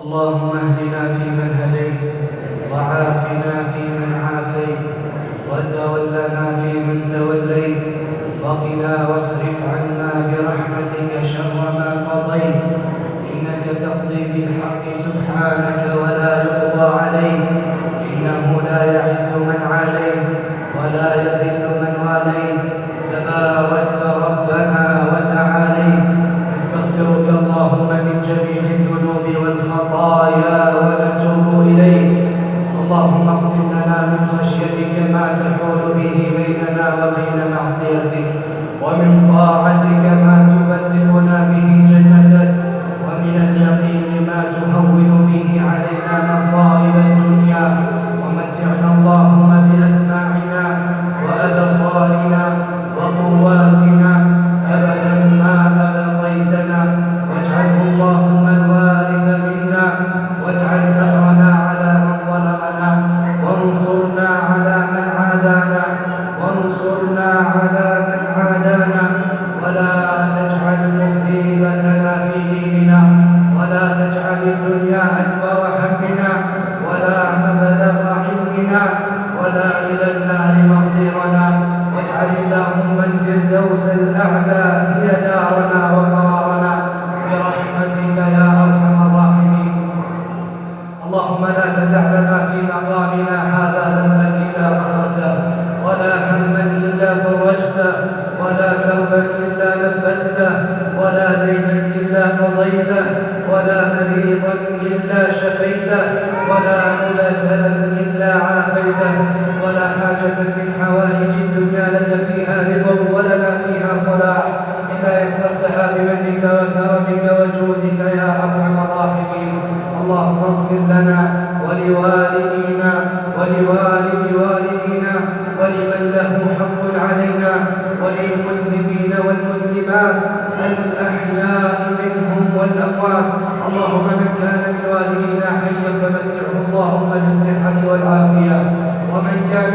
اللهم اهدنا فيمن هديت، وعافنا فيمن عافيت، وتولنا فيمن توليت، وقنا واصرف عنا برحمتك شر ما قضيت. إنك تقضي بالحق سبحانك ولا يقضى عليك، إنه لا يعز من عاديت ولا يذل من واليت، تباركت ربنا وتعاليت. نستغفرك اللهم من جميع الذنوب والخطايا ونتوب إليك. اللهم اقسم لنا من خشيتك ما تحول به بيننا وبين معصيتك، ومن طاعتك ما تبلغنا به جنتك، ومن اليقين ما تهون به علينا مصائب الدنيا. ومتعنا اللهم بأسماعنا وأبصارنا وقواتنا أبدا ما أبقيتنا، واجعله اللهم الوارث منا، واجعل ثأرنا على من ظلمنا، وانصرنا على من عادانا، ولا تجعل مصيبتنا في ديننا، ولا تجعل الدنيا أكبر همنا، ولا مبلغ علمنا، ولا إلى النار مصيرنا. واجعل اللهم الفردوس الأعلى هي دارنا وقرارنا برحمتك يا أرحم الراحمين. اللهم لا تدع لنا في مقامنا هذا ذنبا إلا غفرته، ولا هما إلا فرجته، ولا كربا إلا نفسته، ولا دينا إلا قضيته، ولا مريضا إلا شفيته، ولا مبتلا إلا عافيته، ولا حاجة من حوائج الدنيا لك فيها رضا ولنا فيها صلاح إلا يسرتها بمنك وكرمك وجودك يا أرحم الراحمين. اللهم اغفر لنا ولوالدينا ولوالد والدينا ولمن له حق علينا، وللمسلمين والمسلمات الأحياء منهم والأموات. اللهم من كان من والدينا حيا فمتعه اللهم بالصحة والعافية، ومن كان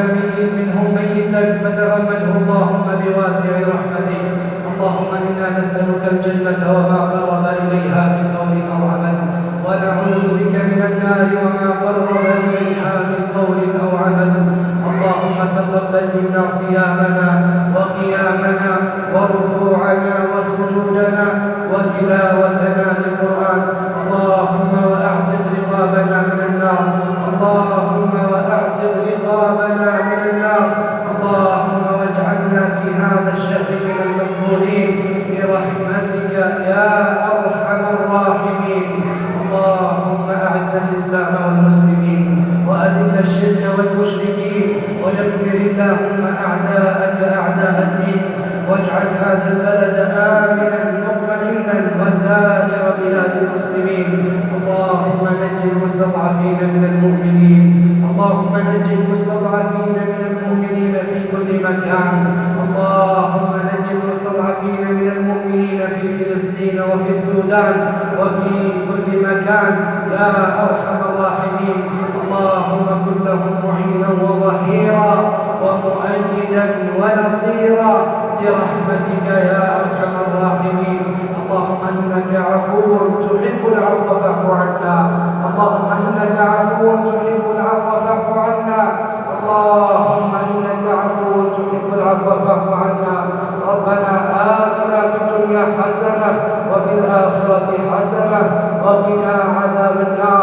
منهم ميتا فتغمده اللهم بواسع رحمتك. اللهم إنا نسألك الجنة وما قرب إليها من قول أو عمل، ونعوذ بك من النار وما قرب إليها من قول أو عمل. اللهم تقبل منا صيامنا وقيامنا وركوعنا وسجودنا وتلاوتنا للقرآن. اللهم وأعتق رقابنا من النار، اللهم وأعتق رقابنا من النار. اللهم واجعلنا في هذا الشهر من المقبولين برحمتك يا أرحم الراحمين. اللهم أعز الإسلام والمسلمين، وأذل الشرك والمشركين، ودمر اللهم أعداءك أعداء الدين، واجعل هذا البلد آمنا مطمئنا وسائر بلاد المسلمين. اللهم نج المستضعفين من المؤمنين، اللهم نج المستضعفين من المؤمنين في كل مكان. اللهم نج المستضعفين من المؤمنين في فلسطين وفي السودان وفي كل مكان يا أرحم الراحمين. اللهم كن لهم معينا وظهيرا ومؤيدا ونصيرا برحمتك يا أرحم الراحمين. اللهم إنك عفو تحب العفو فاعف عنا، اللهم إنك عفو تحب العفو فاعف عنا، اللهم إنك عفو تحب العفو فاعف عنا. ربنا آتنا في الدنيا حسنة وفي الآخرة حسنة وقنا عذاب النار.